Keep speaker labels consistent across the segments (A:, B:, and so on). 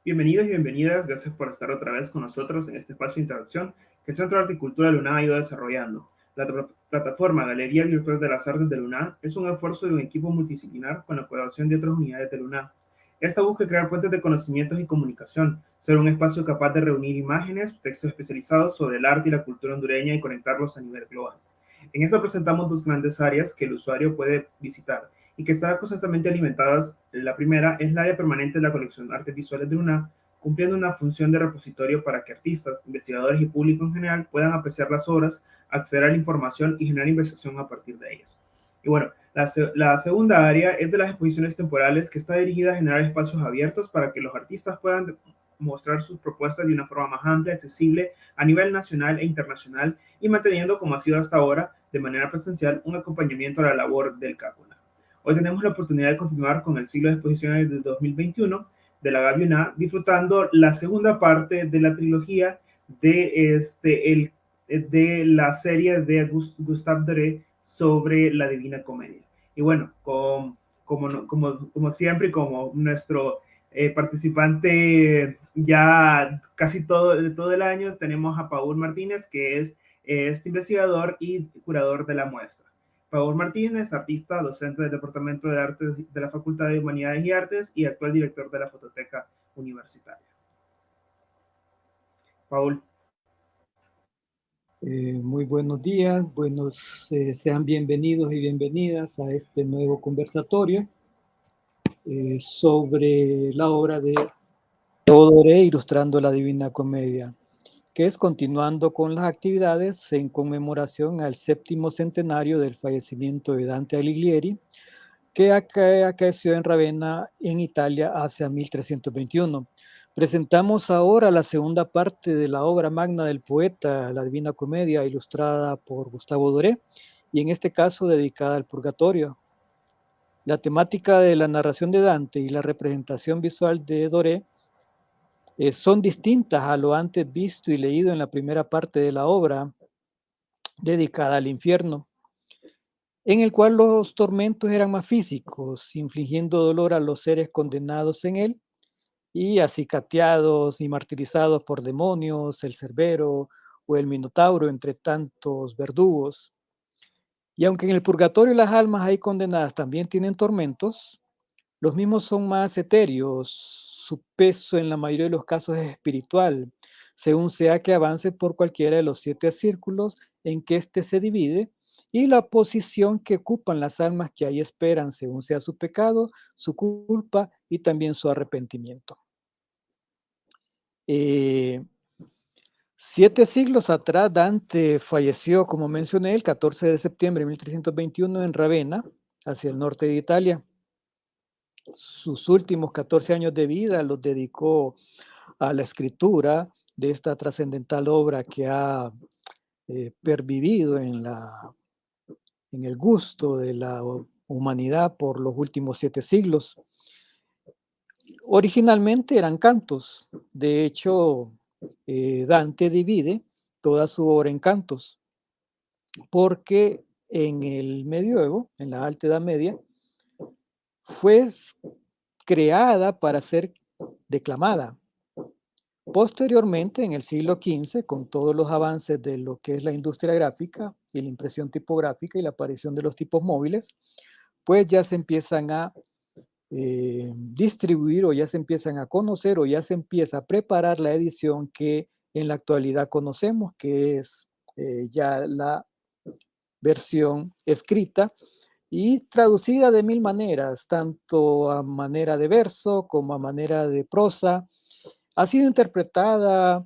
A: Bienvenidos y bienvenidas, gracias por estar otra vez con nosotros en este espacio de interacción que el Centro de Arte y Cultura de la UNA ha ido desarrollando. La plataforma Galería Virtual de las Artes de la UNA es un esfuerzo de un equipo multidisciplinar con la colaboración de otras unidades de la UNA. Esta busca crear puentes de conocimientos y comunicación, ser un espacio capaz de reunir imágenes, textos especializados sobre el arte y la cultura hondureña y conectarlos a nivel global. En esta presentamos dos grandes áreas que el usuario puede visitar y que estarán constantemente alimentadas. La primera es el área permanente de la colección de artes visuales de UNA, cumpliendo una función de repositorio para que artistas, investigadores y público en general puedan apreciar las obras, acceder a la información y generar investigación a partir de ellas. Y bueno, la segunda área es de las exposiciones temporales, que está dirigida a generar espacios abiertos para que los artistas puedan mostrar sus propuestas de una forma más amplia, accesible a nivel nacional e internacional, y manteniendo, como ha sido hasta ahora, de manera presencial, un acompañamiento a la labor del CACUNA. Hoy tenemos la oportunidad de continuar con el ciclo de exposiciones de 2021 de la Gaviona, disfrutando la segunda parte de la trilogía de la serie de Gustave Doré sobre la Divina Comedia. Y bueno, como siempre, como nuestro participante ya casi todo el año, tenemos a Paul Martínez, que es este investigador y curador de la muestra. Paul Martínez, artista, docente del Departamento de Artes de la Facultad de Humanidades y Artes y actual director de la Fototeca Universitaria. Paul.
B: Muy buenos días, sean bienvenidos y bienvenidas a este nuevo conversatorio sobre la obra de Doré, ilustrando la Divina Comedia, que es continuando con las actividades en conmemoración al 7º centenario del fallecimiento de Dante Alighieri, que acaeció en Ravenna, en Italia, hacia 1321. Presentamos ahora la segunda parte de la obra magna del poeta, la Divina Comedia, ilustrada por Gustavo Doré, y en este caso dedicada al purgatorio. La temática de la narración de Dante y la representación visual de Doré son distintas a lo antes visto y leído en la primera parte de la obra, dedicada al infierno, en el cual los tormentos eran más físicos, infligiendo dolor a los seres condenados en él, y acicateados y martirizados por demonios, el Cerbero o el Minotauro, entre tantos verdugos. Y aunque en el purgatorio las almas ahí condenadas también tienen tormentos, los mismos son más etéreos, su peso en la mayoría de los casos es espiritual, según sea que avance por cualquiera de los 7 círculos en que éste se divide, y la posición que ocupan las almas que ahí esperan, según sea su pecado, su culpa y también su arrepentimiento. 7 siglos atrás, Dante falleció, como mencioné, el 14 de septiembre de 1321 en Ravenna, hacia el norte de Italia. Sus últimos 14 años de vida los dedicó a la escritura de esta trascendental obra que ha pervivido en el gusto de la humanidad por los últimos 7 siglos. Originalmente eran cantos. De hecho, Dante divide toda su obra en cantos, porque en el medioevo, en la Alta Edad Media, fue creada para ser declamada. Posteriormente, en el siglo XV, con todos los avances de lo que es la industria gráfica y la impresión tipográfica y la aparición de los tipos móviles, pues ya se empiezan a distribuir, o ya se empiezan a conocer, o ya se empieza a preparar la edición que en la actualidad conocemos, que es ya la versión escrita y traducida de 1000 maneras, tanto a manera de verso como a manera de prosa. Ha sido interpretada,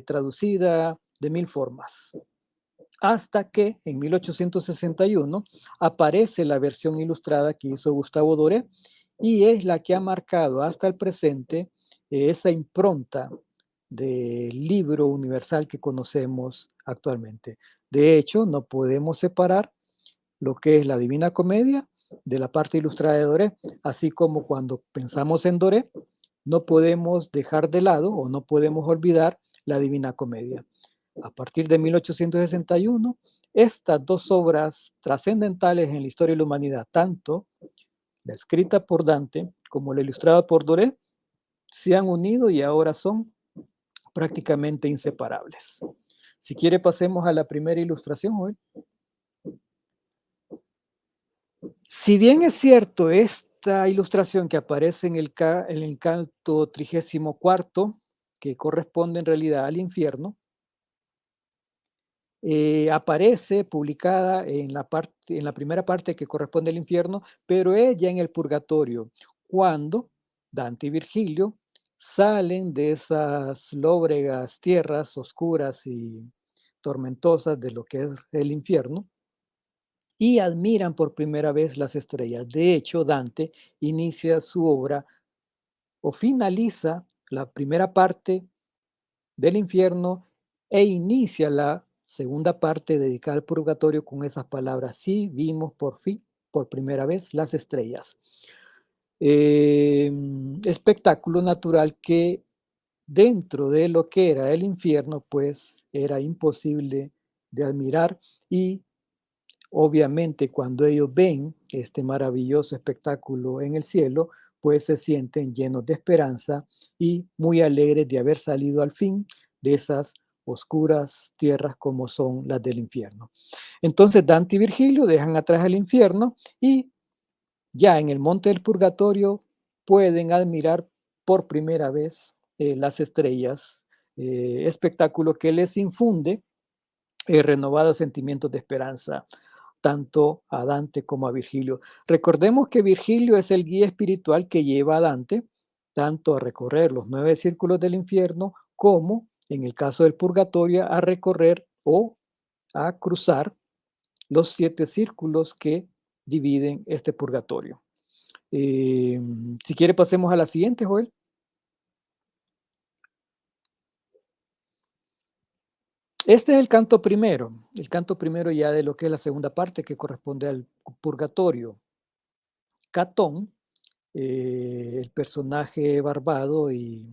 B: traducida de 1000 formas, hasta que en 1861 aparece la versión ilustrada que hizo Gustavo Doré, y es la que ha marcado hasta el presente esa impronta del libro universal que conocemos actualmente. De hecho, no podemos separar lo que es la Divina Comedia de la parte ilustrada de Doré, así como cuando pensamos en Doré, no podemos dejar de lado o no podemos olvidar la Divina Comedia. A partir de 1861, estas dos obras trascendentales en la historia de la humanidad, tanto la escrita por Dante como la ilustrada por Doré, se han unido y ahora son prácticamente inseparables. Si quiere, pasemos a la primera ilustración, Joel. Si bien es cierto, esta ilustración que aparece en el canto 34, que corresponde en realidad al infierno, aparece publicada en la primera parte que corresponde al infierno, pero ella en el purgatorio, cuando Dante y Virgilio salen de esas lóbregas tierras oscuras y tormentosas de lo que es el infierno y admiran por primera vez las estrellas. De hecho, Dante inicia su obra o finaliza la primera parte del infierno e inicia la segunda parte dedicada al purgatorio con esas palabras: sí, vimos por fin, por primera vez, las estrellas. Espectáculo natural que dentro de lo que era el infierno, pues era imposible de admirar, y obviamente cuando ellos ven este maravilloso espectáculo en el cielo, pues se sienten llenos de esperanza y muy alegres de haber salido al fin de esas oscuras tierras como son las del infierno. Entonces Dante y Virgilio dejan atrás el infierno y ya en el monte del purgatorio pueden admirar por primera vez las estrellas, espectáculo que les infunde renovados sentimientos de esperanza tanto a Dante como a Virgilio. Recordemos que Virgilio es el guía espiritual que lleva a Dante tanto a recorrer los 9 círculos del infierno como, en el caso del purgatorio, a recorrer o a cruzar los 7 círculos que dividen este purgatorio. Si quiere, pasemos a la siguiente, Joel. Este es el canto primero ya de lo que es la segunda parte que corresponde al purgatorio. Catón, el personaje barbado y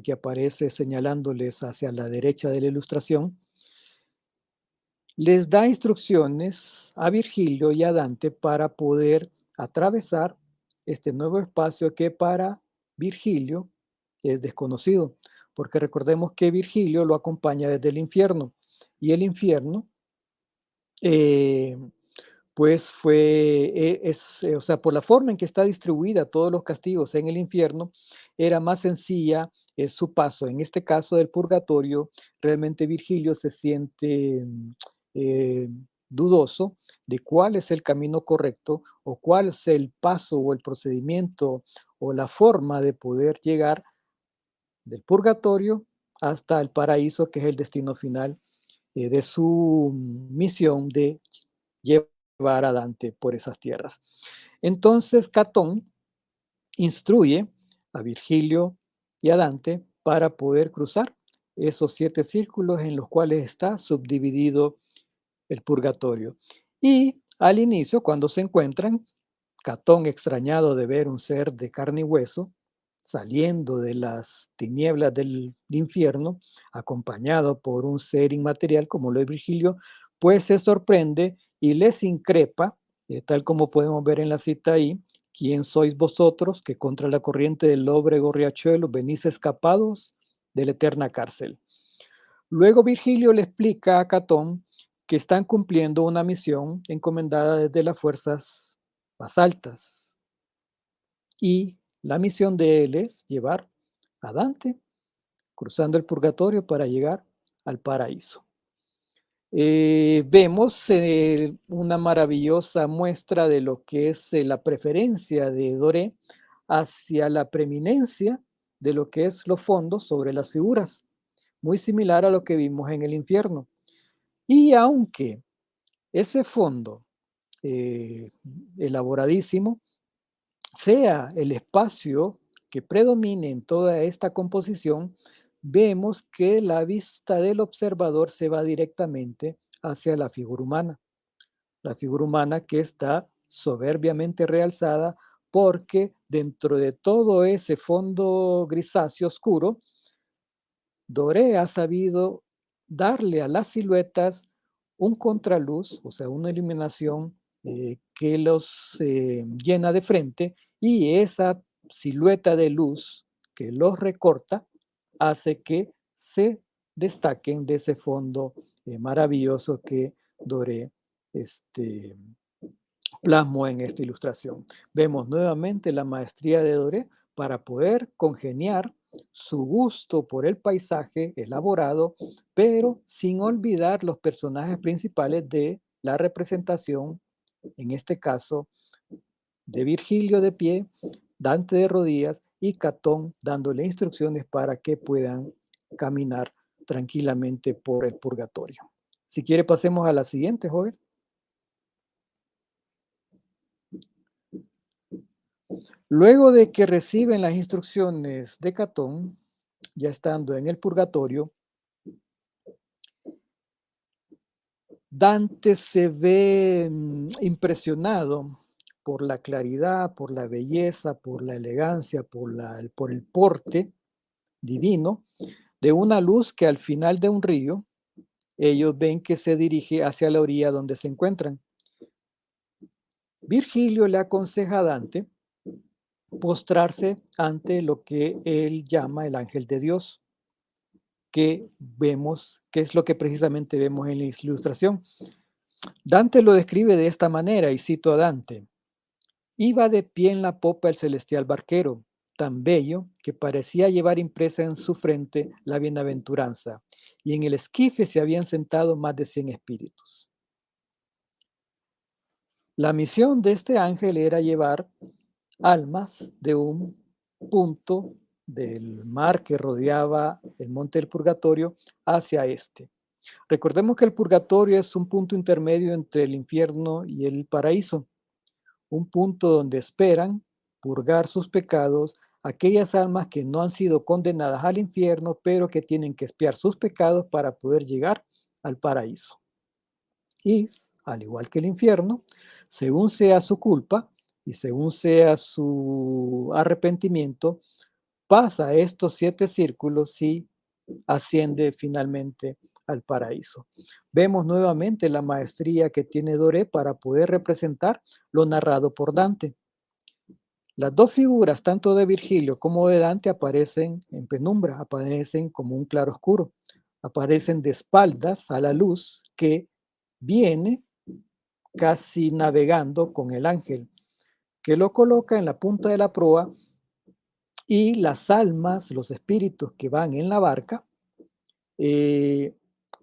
B: que aparece señalándoles hacia la derecha de la ilustración, les da instrucciones a Virgilio y a Dante para poder atravesar este nuevo espacio que para Virgilio es desconocido, porque recordemos que Virgilio lo acompaña desde el infierno, y el infierno eh, pues o sea, por la forma en que está distribuida todos los castigos en el infierno, era más sencilla su paso. En este caso del purgatorio, realmente Virgilio se siente eh, dudoso de cuál es el camino correcto o cuál es el paso o el procedimiento o la forma de poder llegar del purgatorio hasta el paraíso, que es el destino final de su misión de llevar a Dante por esas tierras. Entonces Catón instruye a Virgilio y a Dante para poder cruzar esos 7 círculos en los cuales está subdividido el purgatorio. Y al inicio, cuando se encuentran, Catón, extrañado de ver un ser de carne y hueso saliendo de las tinieblas del infierno, acompañado por un ser inmaterial como lo es Virgilio, pues se sorprende y les increpa, tal como podemos ver en la cita ahí: ¿quién sois vosotros que contra la corriente del lóbrego riachuelo venís escapados de la eterna cárcel? Luego Virgilio le explica a Catón que están cumpliendo una misión encomendada desde las fuerzas más altas, y la misión de él es llevar a Dante cruzando el purgatorio para llegar al paraíso. Vemos una maravillosa muestra de lo que es la preferencia de Doré hacia la preeminencia de lo que es los fondos sobre las figuras, muy similar a lo que vimos en el infierno. Y aunque ese fondo elaboradísimo sea el espacio que predomine en toda esta composición, vemos que la vista del observador se va directamente hacia la figura humana que está soberbiamente realzada, porque dentro de todo ese fondo grisáceo oscuro, Doré ha sabido darle a las siluetas un contraluz, o sea, una iluminación que los llena de frente, y esa silueta de luz que los recorta hace que se destaquen de ese fondo maravilloso que Doré plasmó en esta ilustración. Vemos nuevamente la maestría de Doré para poder congeniar su gusto por el paisaje elaborado, pero sin olvidar los personajes principales de la representación, en este caso de Virgilio de pie, Dante de rodillas y Catón dándole instrucciones para que puedan caminar tranquilamente por el purgatorio. Si quiere, pasemos a la siguiente, joven. Luego de que reciben las instrucciones de Catón, ya estando en el purgatorio, Dante se ve impresionado por la claridad, por la belleza, por la elegancia, por el porte divino de una luz que al final de un río, ellos ven que se dirige hacia la orilla donde se encuentran. Virgilio le aconseja a Dante postrarse ante lo que él llama el ángel de Dios, que vemos, que es lo que precisamente vemos en la ilustración. Dante lo describe de esta manera, y cito a Dante: iba de pie en la popa el celestial barquero, tan bello que parecía llevar impresa en su frente la bienaventuranza, y en el esquife se habían sentado más de 100 espíritus. La misión de este ángel era llevar almas de un punto del mar que rodeaba el monte del Purgatorio hacia este. Recordemos que el Purgatorio es un punto intermedio entre el infierno y el paraíso, un punto donde esperan purgar sus pecados aquellas almas que no han sido condenadas al infierno, pero que tienen que expiar sus pecados para poder llegar al paraíso. Y, al igual que el infierno, según sea su culpa y según sea su arrepentimiento, pasa estos 7 círculos y asciende finalmente al paraíso. Vemos nuevamente la maestría que tiene Doré para poder representar lo narrado por Dante. Las dos figuras, tanto de Virgilio como de Dante, aparecen en penumbra, aparecen como un claroscuro, aparecen de espaldas a la luz que viene casi navegando con el ángel, que lo coloca en la punta de la proa, y las almas, los espíritus que van en la barca,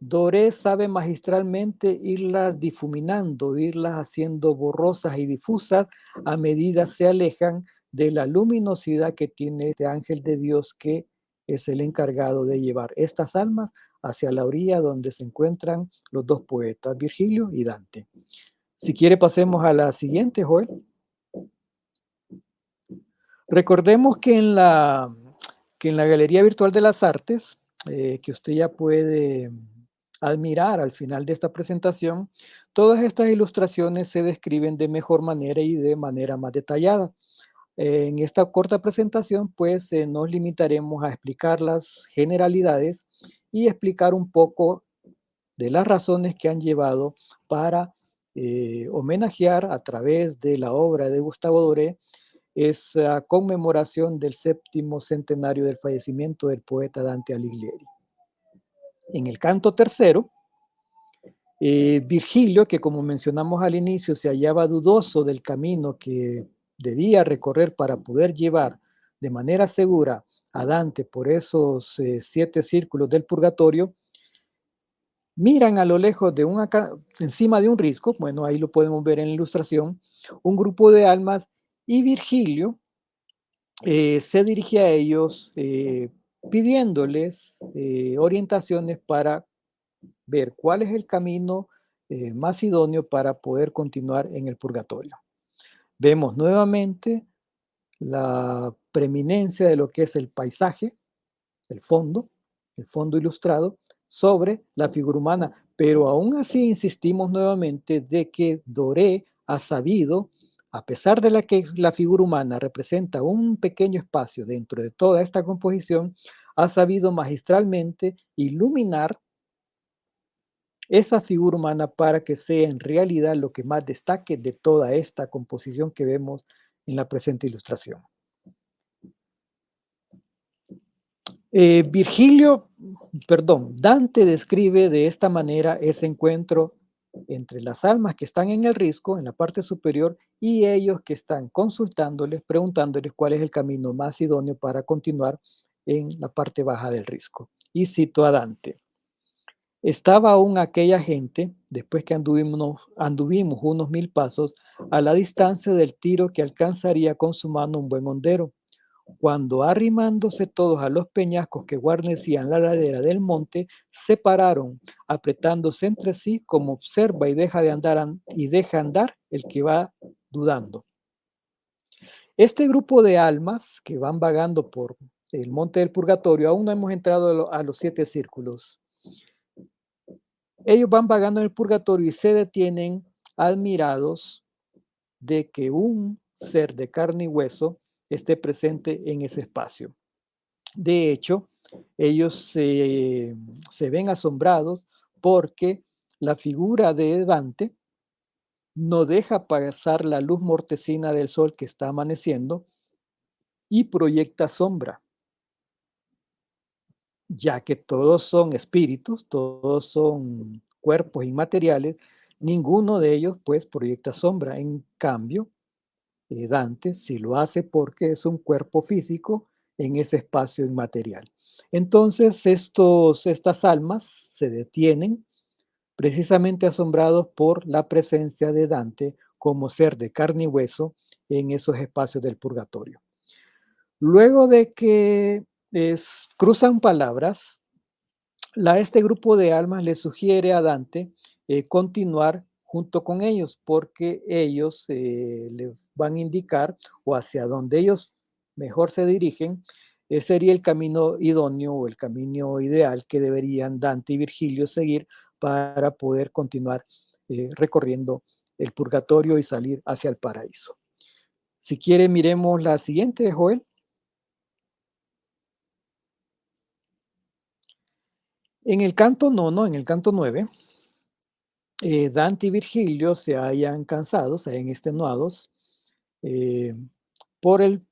B: Doré sabe magistralmente irlas difuminando, irlas haciendo borrosas y difusas a medida se alejan de la luminosidad que tiene este ángel de Dios, que es el encargado de llevar estas almas hacia la orilla donde se encuentran los dos poetas, Virgilio y Dante. Si quiere, pasemos a la siguiente, Joel. Recordemos que en la Galería Virtual de las Artes, que usted ya puede admirar al final de esta presentación, todas estas ilustraciones se describen de mejor manera y de manera más detallada. En esta corta presentación, pues, nos limitaremos a explicar las generalidades y explicar un poco de las razones que han llevado para homenajear a través de la obra de Gustavo Doré esa conmemoración del 7º centenario del fallecimiento del poeta Dante Alighieri. En el canto tercero, Virgilio, que como mencionamos al inicio, se hallaba dudoso del camino que debía recorrer para poder llevar de manera segura a Dante por esos 7 círculos del purgatorio, miran a lo lejos encima de un risco, bueno, ahí lo podemos ver en la ilustración, un grupo de almas, y Virgilio se dirige a ellos pidiéndoles orientaciones para ver cuál es el camino más idóneo para poder continuar en el purgatorio. Vemos nuevamente la preeminencia de lo que es el paisaje, el fondo ilustrado, sobre la figura humana, pero aún así insistimos nuevamente de que Doré ha sabido, a pesar de que la figura humana representa un pequeño espacio dentro de toda esta composición, ha sabido magistralmente iluminar esa figura humana para que sea en realidad lo que más destaque de toda esta composición que vemos en la presente ilustración. Dante describe de esta manera ese encuentro entre las almas que están en el risco, en la parte superior, y ellos que están consultándoles, preguntándoles cuál es el camino más idóneo para continuar en la parte baja del risco. Y cito a Dante. Estaba aún aquella gente, después que anduvimos unos 1000 pasos, a la distancia del tiro que alcanzaría con su mano un buen hondero, cuando arrimándose todos a los peñascos que guarnecían la ladera del monte, se pararon, apretándose entre sí como observa y deja andar el que va dudando. Este grupo de almas que van vagando por el monte del purgatorio, aún no hemos entrado a los 7 círculos. Ellos van vagando en el purgatorio y se detienen admirados de que un ser de carne y hueso esté presente en ese espacio. De hecho, ellos se ven asombrados porque la figura de Dante no deja pasar la luz mortecina del sol que está amaneciendo y proyecta sombra, ya que todos son espíritus, todos son cuerpos inmateriales, ninguno de ellos pues proyecta sombra. En cambio, Dante sí lo hace porque es un cuerpo físico en ese espacio inmaterial. Entonces, estas almas se detienen precisamente asombrados por la presencia de Dante como ser de carne y hueso en esos espacios del purgatorio. Luego de que cruzan palabras, este grupo de almas le sugiere a Dante continuar junto con ellos, porque ellos le van a indicar, o hacia donde ellos mejor se dirigen, sería el camino idóneo o el camino ideal que deberían Dante y Virgilio seguir para poder continuar recorriendo el purgatorio y salir hacia el paraíso. Si quiere, miremos la siguiente, Joel. En el canto 9, Dante y Virgilio se hayan cansado, se hayan extenuados por el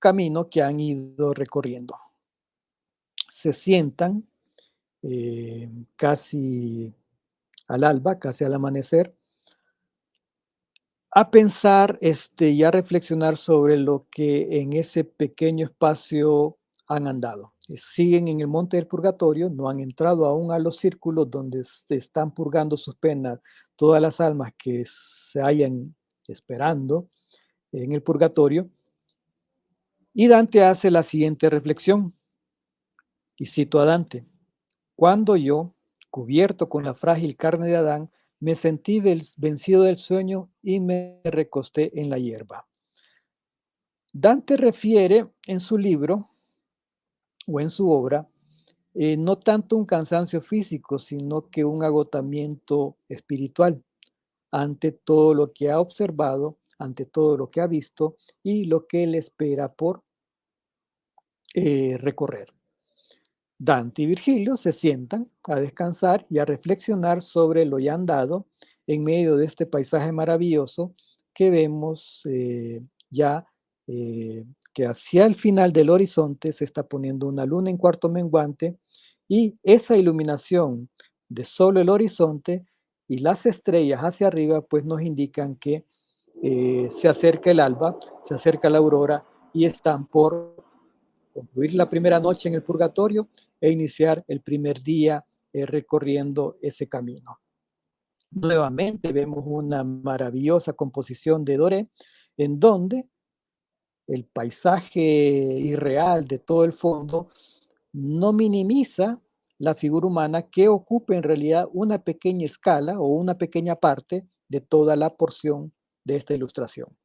B: camino que han ido recorriendo. Se sientan casi al alba, casi al amanecer, a pensar y a reflexionar sobre lo que en ese pequeño espacio han andado. Siguen en el monte del purgatorio, no han entrado aún a los círculos donde se están purgando sus penas todas las almas que se hayan esperando en el purgatorio. Y Dante hace la siguiente reflexión, y cito a Dante: cuando yo, cubierto con la frágil carne de Adán, me sentí vencido del sueño y me recosté en la hierba. Dante refiere en su libro o en su obra no tanto un cansancio físico, sino que un agotamiento espiritual ante todo lo que ha observado, ante todo lo que ha visto y lo que él espera por recorrer. Dante y Virgilio se sientan a descansar y a reflexionar sobre lo ya andado en medio de este paisaje maravilloso que vemos ya que hacia el final del horizonte se está poniendo una luna en cuarto menguante, y esa iluminación de solo el horizonte y las estrellas hacia arriba pues nos indican que se acerca el alba, se acerca la aurora y están por concluir la primera noche en el purgatorio e iniciar el primer día recorriendo ese camino. Nuevamente vemos una maravillosa composición de Doré, en donde el paisaje irreal de todo el fondo no minimiza la figura humana, que ocupa en realidad una pequeña escala o una pequeña parte de toda la porción de esta ilustración.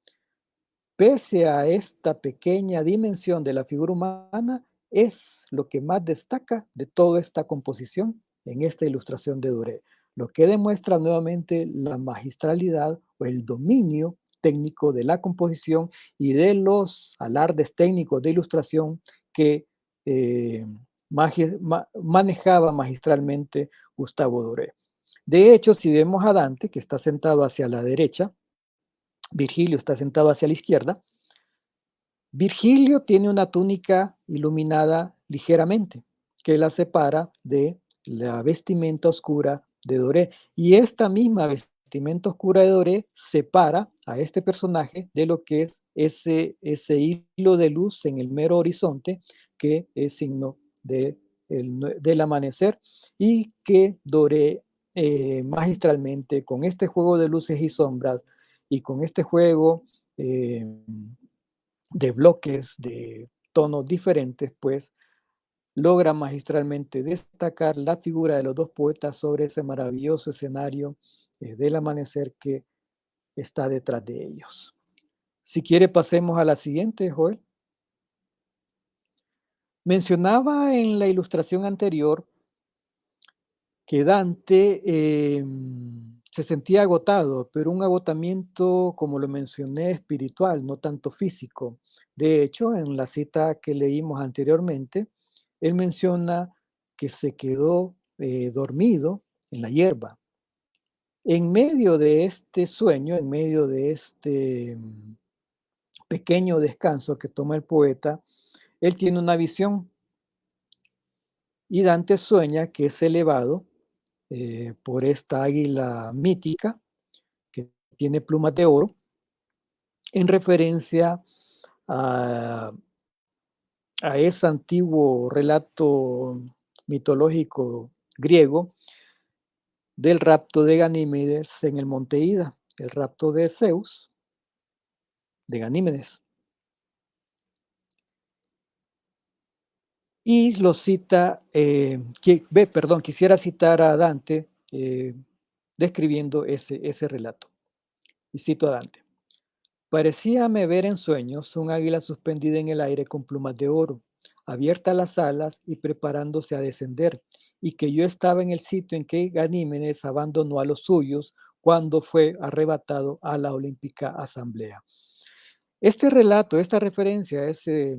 B: Pese a esta pequeña dimensión de la figura humana, es lo que más destaca de toda esta composición en esta ilustración de Doré, lo que demuestra nuevamente la magistralidad o el dominio técnico de la composición y de los alardes técnicos de ilustración que manejaba magistralmente Gustavo Doré. De hecho, si vemos a Dante, que está sentado hacia la derecha, Virgilio está sentado hacia la izquierda. Virgilio tiene una túnica iluminada ligeramente, que la separa de la vestimenta oscura de Doré. Y esta misma vestimenta oscura de Doré separa a este personaje de lo que es ese hilo de luz en el mero horizonte, que es signo del amanecer, y que Doré magistralmente, con este juego de luces y sombras y con este juego de bloques, de tonos diferentes, pues logra magistralmente destacar la figura de los dos poetas sobre ese maravilloso escenario del amanecer que está detrás de ellos. Si quiere, pasemos a la siguiente, Joel. Mencionaba en la ilustración anterior que Dante se sentía agotado, pero un agotamiento, como lo mencioné, espiritual, no tanto físico. De hecho, en la cita que leímos anteriormente, él menciona que se quedó dormido en la hierba. En medio de este sueño, en medio de este pequeño descanso que toma el poeta, él tiene una visión y Dante sueña que es elevado por esta águila mítica que tiene plumas de oro, en referencia a, a ese antiguo relato mitológico griego del rapto de Ganímedes en el monte Ida, el rapto de Zeus de Ganímedes. Y lo cita, quisiera citar a Dante describiendo ese relato. Y cito a Dante. Parecíame ver en sueños un águila suspendida en el aire con plumas de oro, abiertas las alas y preparándose a descender, y que yo estaba en el sitio en que Ganímedes abandonó a los suyos cuando fue arrebatado a la olímpica asamblea. Este relato, esta referencia a ese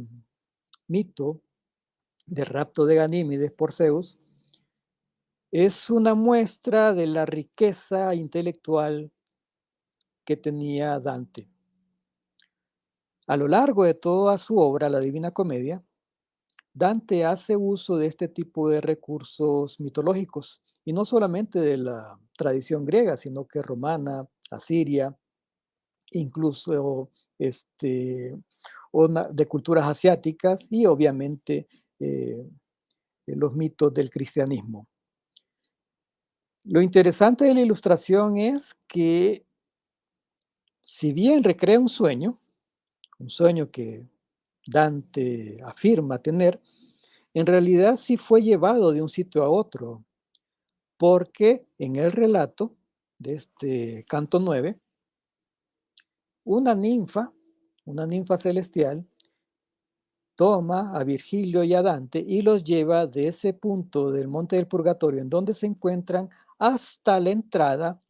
B: mito de rapto de Ganímedes por Zeus, es una muestra de la riqueza intelectual que tenía Dante. A lo largo de toda su obra, la Divina Comedia, Dante hace uso de este tipo de recursos mitológicos, y no solamente de la tradición griega, sino que romana, asiria, incluso de culturas asiáticas y obviamente los mitos del cristianismo. Lo interesante de la ilustración es que si bien recrea un sueño que Dante afirma tener, en realidad sí fue llevado de un sitio a otro, porque en el relato de este canto 9, una ninfa celestial, toma a Virgilio y a Dante y los lleva de ese punto del monte del purgatorio en donde se encuentran hasta la entrada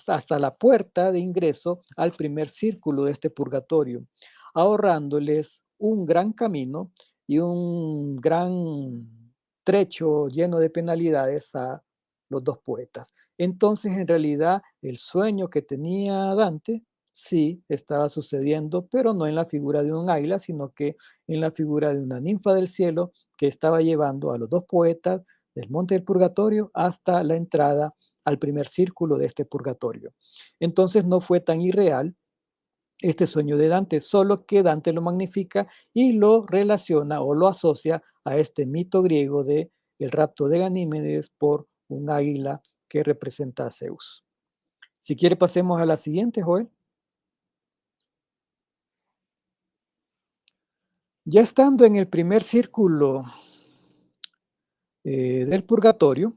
B: hasta la puerta de ingreso al primer círculo de este purgatorio, ahorrándoles un gran camino y un gran trecho lleno de penalidades a los dos poetas. Entonces, en realidad, el sueño que tenía Dante sí estaba sucediendo, pero no en la figura de un águila, sino que en la figura de una ninfa del cielo que estaba llevando a los dos poetas del monte del purgatorio hasta la entrada al primer círculo de este purgatorio. Entonces no fue tan irreal este sueño de Dante, solo que Dante lo magnifica y lo relaciona o lo asocia a este mito griego de el rapto de Ganímedes por un águila que representa a Zeus. Si quiere, pasemos a la siguiente, Joel. Ya estando en el primer círculo del purgatorio,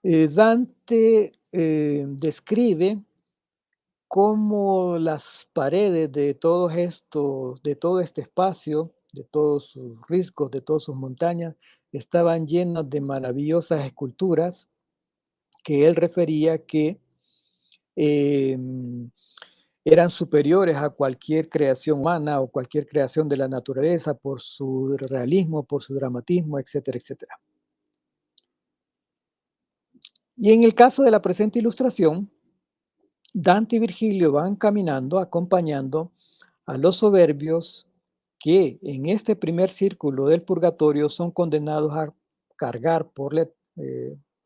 B: Dante describe cómo las paredes de todo este espacio, de todos sus riscos, de todas sus montañas, estaban llenas de maravillosas esculturas que él refería que eran superiores a cualquier creación humana o cualquier creación de la naturaleza por su realismo, por su dramatismo, etcétera, etcétera. Y en el caso de la presente ilustración, Dante y Virgilio van caminando, acompañando a los soberbios que en este primer círculo del purgatorio son condenados a cargar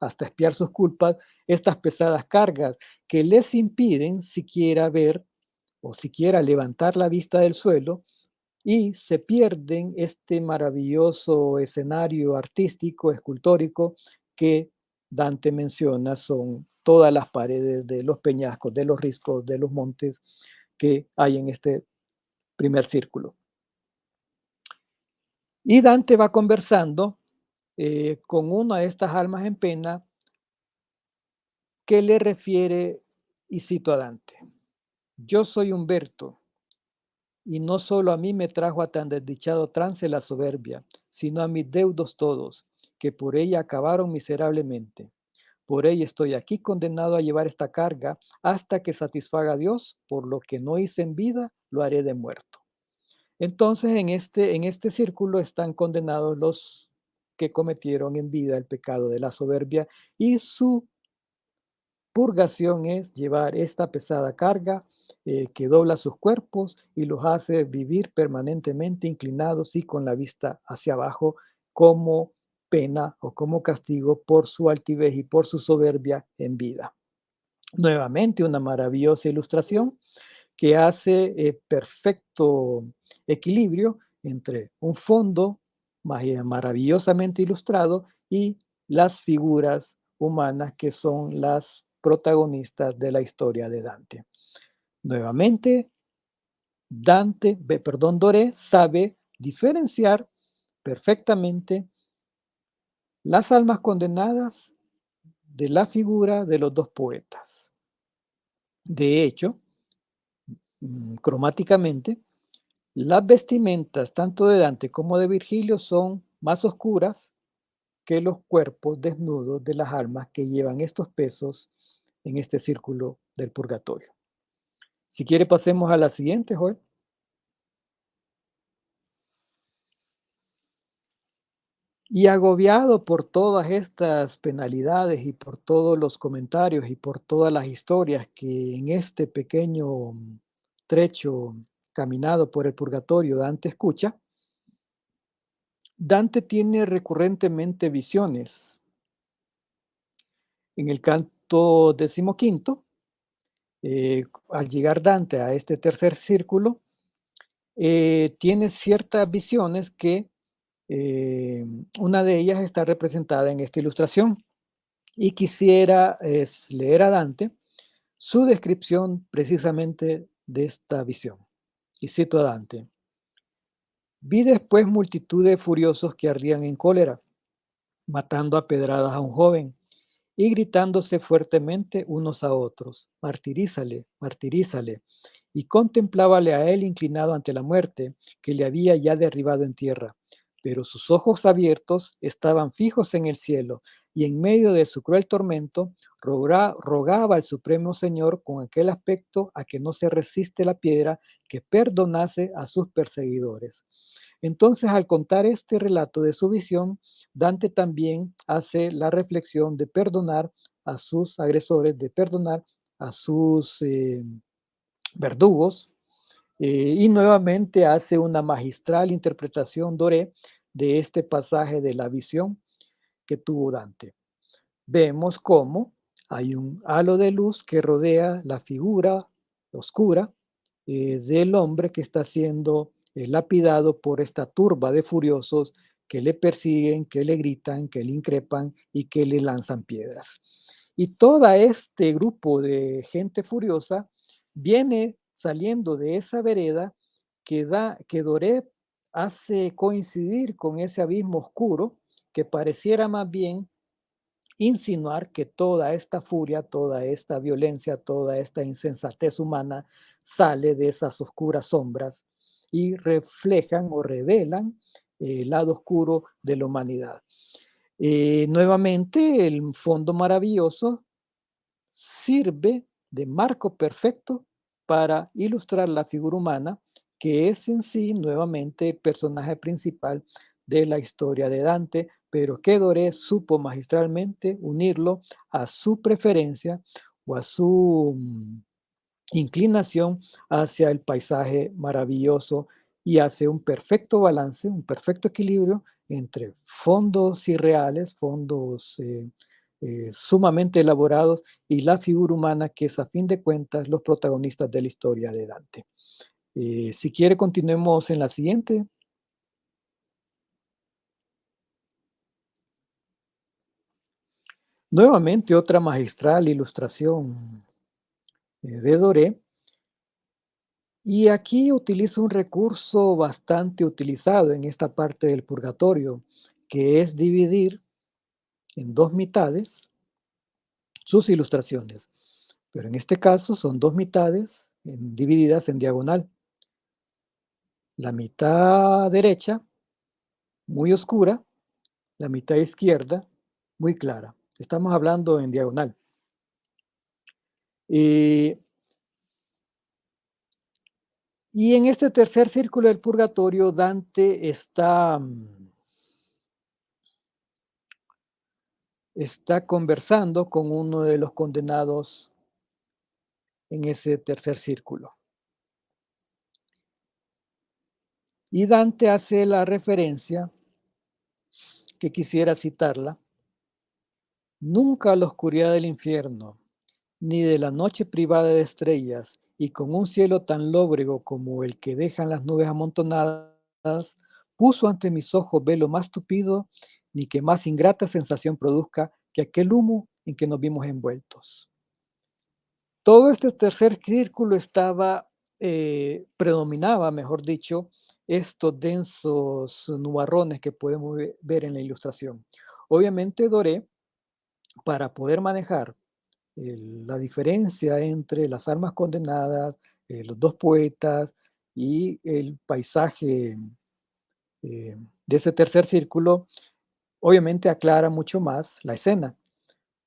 B: hasta expiar sus culpas estas pesadas cargas que les impiden siquiera ver o siquiera levantar la vista del suelo, y se pierden este maravilloso escenario artístico, escultórico que Dante menciona, son todas las paredes de los peñascos, de los riscos, de los montes que hay en este primer círculo. Y Dante va conversando con una de estas almas en pena que le refiere, y cito a Dante: yo soy Humberto, y no solo a mí me trajo a tan desdichado trance la soberbia, sino a mis deudos todos, que por ella acabaron miserablemente. Por ella estoy aquí condenado a llevar esta carga hasta que satisfaga a Dios, por lo que no hice en vida, lo haré de muerto. Entonces, en este círculo están condenados los que cometieron en vida el pecado de la soberbia, y su purgación es llevar esta pesada carga que dobla sus cuerpos y los hace vivir permanentemente inclinados y con la vista hacia abajo, como pena o como castigo por su altivez y por su soberbia en vida. Nuevamente, una maravillosa ilustración que hace perfecto equilibrio entre un fondo maravillosamente ilustrado y las figuras humanas que son las protagonistas de la historia de Dante. Nuevamente, Doré sabe diferenciar perfectamente las almas condenadas de la figura de los dos poetas. De hecho, cromáticamente, las vestimentas tanto de Dante como de Virgilio son más oscuras que los cuerpos desnudos de las almas que llevan estos pesos en este círculo del purgatorio. Si quiere, pasemos a la siguiente, Joel. Y agobiado por todas estas penalidades y por todos los comentarios y por todas las historias que en este pequeño trecho caminado por el purgatorio Dante escucha, Dante tiene recurrentemente visiones. En el canto 15, al llegar Dante a este tercer círculo, tiene ciertas visiones que una de ellas está representada en esta ilustración. Y quisiera leer a Dante su descripción precisamente de esta visión. Y cito a Dante: vi después multitud de furiosos que ardían en cólera, matando a pedradas a un joven y gritándose fuertemente unos a otros: martirízale, martirízale. Y contemplábale a él inclinado ante la muerte, que le había ya derribado en tierra. Pero sus ojos abiertos estaban fijos en el cielo, y en medio de su cruel tormento rogaba al Supremo Señor con aquel aspecto a que no se resiste la piedra, que perdonase a sus perseguidores. Entonces, al contar este relato de su visión, Dante también hace la reflexión de perdonar a sus agresores, de perdonar a sus verdugos, y nuevamente hace una magistral interpretación, Doré, de este pasaje de la visión que tuvo Dante. Vemos cómo hay un halo de luz que rodea la figura oscura del hombre que está siendo lapidado por esta turba de furiosos que le persiguen, que le gritan, que le increpan y que le lanzan piedras. Y todo este grupo de gente furiosa viene saliendo de esa vereda que Doré hace coincidir con ese abismo oscuro que pareciera más bien insinuar que toda esta furia, toda esta violencia, toda esta insensatez humana sale de esas oscuras sombras y reflejan o revelan el lado oscuro de la humanidad. Nuevamente, el fondo maravilloso sirve de marco perfecto para ilustrar la figura humana, que es en sí nuevamente el personaje principal de la historia de Dante, pero que Doré supo magistralmente unirlo a su preferencia o a su inclinación hacia el paisaje maravilloso y hace un perfecto balance, un perfecto equilibrio entre fondos irreales, fondos sumamente elaborados y la figura humana que es a fin de cuentas los protagonistas de la historia de Dante. Si quiere, continuemos en la siguiente. Nuevamente otra magistral ilustración de Doré. Y aquí utilizo un recurso bastante utilizado en esta parte del purgatorio, que es dividir en dos mitades sus ilustraciones. Pero en este caso son dos mitades divididas en diagonal. La mitad derecha, muy oscura, la mitad izquierda, muy clara. Estamos hablando en diagonal. Y en este tercer círculo del purgatorio, Dante está conversando con uno de los condenados en ese tercer círculo. Y Dante hace la referencia, que quisiera citarla: nunca a la oscuridad del infierno, ni de la noche privada de estrellas, y con un cielo tan lóbrego como el que dejan las nubes amontonadas, puso ante mis ojos velo más tupido, ni que más ingrata sensación produzca que aquel humo en que nos vimos envueltos. Todo este tercer círculo predominaba, mejor dicho, estos densos nubarrones que podemos ver en la ilustración. Obviamente Doré, para poder manejar la diferencia entre las almas condenadas, los dos poetas y el paisaje de ese tercer círculo, obviamente aclara mucho más la escena.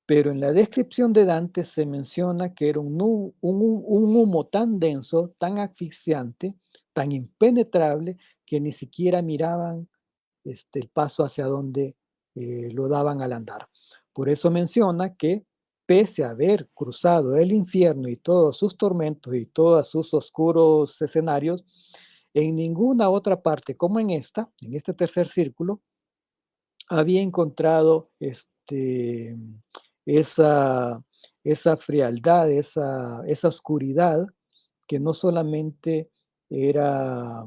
B: Pero en la descripción de Dante se menciona que era un humo tan denso, tan asfixiante, tan impenetrable, que ni siquiera miraban el paso hacia donde lo daban al andar. Por eso menciona que, pese a haber cruzado el infierno y todos sus tormentos y todos sus oscuros escenarios, en ninguna otra parte como en este tercer círculo, había encontrado esa, esa frialdad, esa oscuridad que no solamente era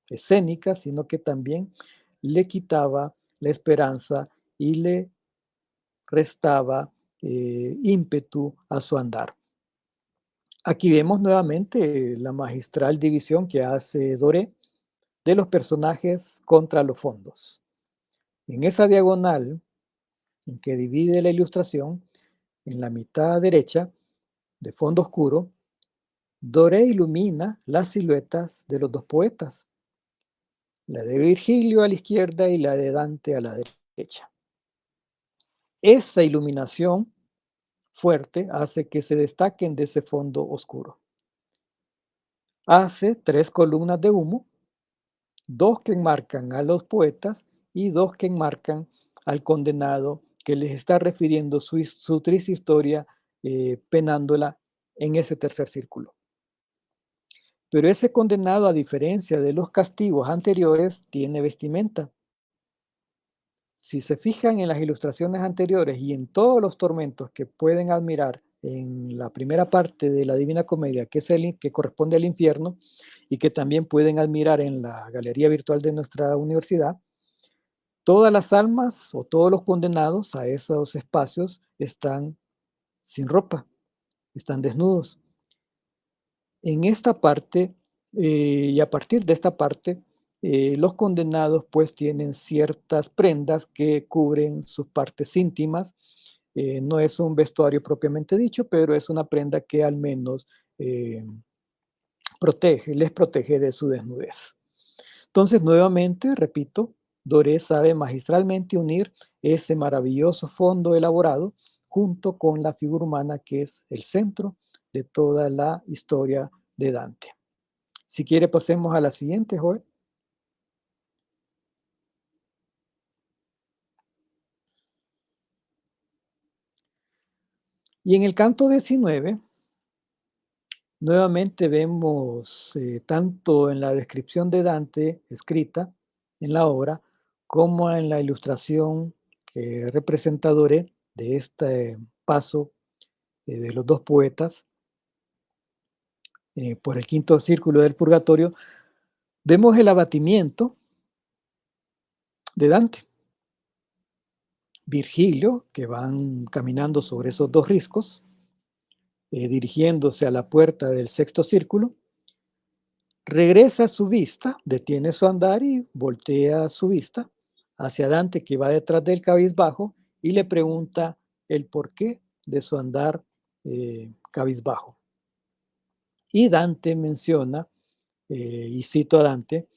B: escénica, sino que también le quitaba la esperanza y le restaba ímpetu a su andar. Aquí vemos nuevamente la magistral división que hace Doré de los personajes contra los fondos. En esa diagonal en que divide la ilustración, en la mitad derecha, de fondo oscuro, Doré ilumina las siluetas de los dos poetas, la de Virgilio a la izquierda y la de Dante a la derecha. Esa iluminación fuerte hace que se destaquen de ese fondo oscuro. Hace tres columnas de humo, dos que enmarcan a los poetas y dos que enmarcan al condenado que les está refiriendo su triste historia, penándola en ese tercer círculo. Pero ese condenado, a diferencia de los castigos anteriores, tiene vestimenta. Si se fijan en las ilustraciones anteriores y en todos los tormentos que pueden admirar en la primera parte de la Divina Comedia, que es el que corresponde al infierno, y que también pueden admirar en la galería virtual de nuestra universidad, todas las almas o todos los condenados a esos espacios están sin ropa, están desnudos. En esta parte, y a partir de esta parte, los condenados pues tienen ciertas prendas que cubren sus partes íntimas. No es un vestuario propiamente dicho, pero es una prenda que al menos les protege de su desnudez. Entonces, nuevamente, repito, Doré sabe magistralmente unir ese maravilloso fondo elaborado junto con la figura humana que es el centro de toda la historia de Dante. Si quiere, pasemos a la siguiente, Joel. Y en el canto 19 Nuevamente vemos tanto en la descripción de Dante escrita en la obra como en la ilustración que representa Doré de este paso de los dos poetas por el quinto círculo del purgatorio, vemos el abatimiento de Dante, Virgilio, que van caminando sobre esos dos riscos, dirigiéndose a la puerta del sexto círculo, regresa su vista, detiene su andar y voltea su vista hacia Dante, que va detrás del cabizbajo, y le pregunta el porqué de su andar cabizbajo. Y Dante menciona, y cito a Dante,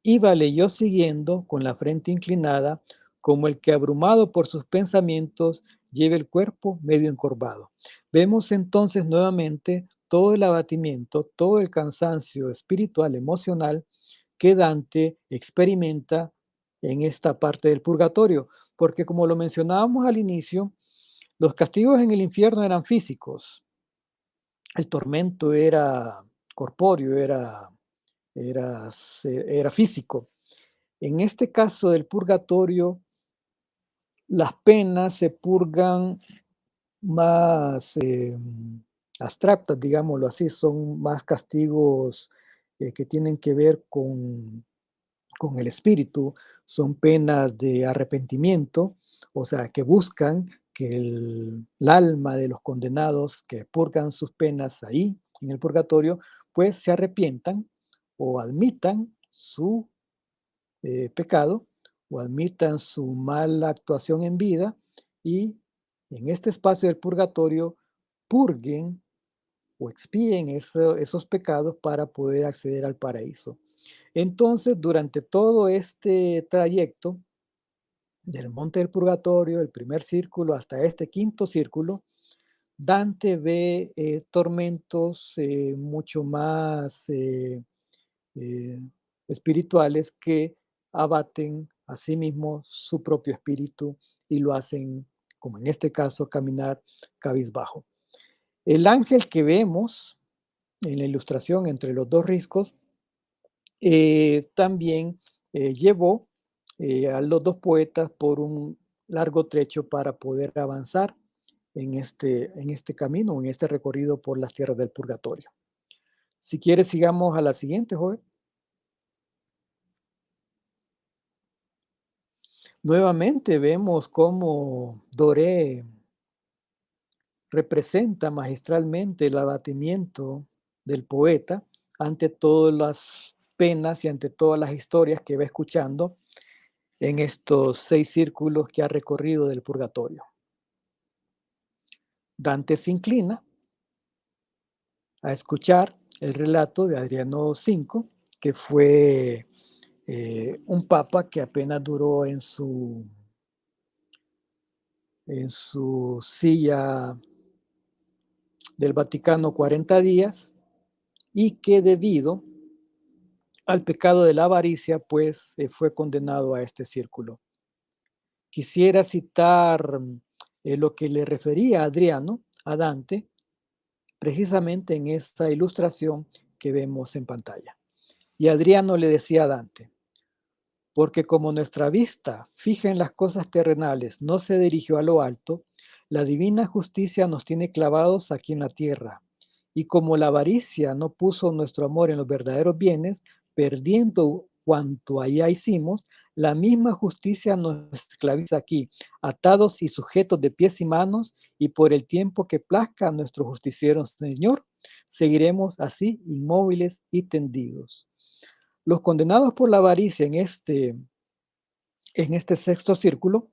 B: íbale yo siguiendo con la frente inclinada, como el que abrumado por sus pensamientos lleva el cuerpo medio encorvado. Vemos entonces nuevamente todo el abatimiento, todo el cansancio espiritual, emocional que Dante experimenta en esta parte del purgatorio, porque como lo mencionábamos al inicio, los castigos en el infierno eran físicos, el tormento era corpóreo, era físico. En este caso del purgatorio, las penas se purgan más abstractas, digámoslo así, son más castigos que tienen que ver con el espíritu, son penas de arrepentimiento, o sea, que buscan que el alma de los condenados que purgan sus penas ahí, en el purgatorio, pues se arrepientan o admitan su pecado o admitan su mala actuación en vida y en este espacio del purgatorio purguen o expíen esos pecados para poder acceder al paraíso. Entonces, durante todo este trayecto del monte del purgatorio, el primer círculo hasta este quinto círculo, Dante ve tormentos mucho más eh, espirituales que abaten a sí mismo su propio espíritu y lo hacen, como en este caso, caminar cabizbajo. El ángel que vemos en la ilustración entre los dos riscos también llevó a los dos poetas por un largo trecho para poder avanzar en este camino, en este recorrido por las tierras del purgatorio. Si quieres, sigamos a la siguiente, joven. Nuevamente vemos cómo Doré representa magistralmente el abatimiento del poeta ante todas las penas y ante todas las historias que va escuchando en estos 6 círculos que ha recorrido del purgatorio. Dante se inclina a escuchar el relato de Adriano V, que fue un papa que apenas duró en su silla del Vaticano 40 días y que debido al pecado de la avaricia, pues fue condenado a este círculo. Quisiera citar lo que le refería Adriano a Dante, precisamente en esta ilustración que vemos en pantalla. Y Adriano le decía a Dante, porque como nuestra vista fija en las cosas terrenales no se dirigió a lo alto, la divina justicia nos tiene clavados aquí en la tierra. Y como la avaricia no puso nuestro amor en los verdaderos bienes, perdiendo cuanto allá hicimos, la misma justicia nos esclaviza aquí, atados y sujetos de pies y manos, y por el tiempo que plazca a nuestro justiciero Señor, seguiremos así inmóviles y tendidos. Los condenados por la avaricia en este sexto círculo,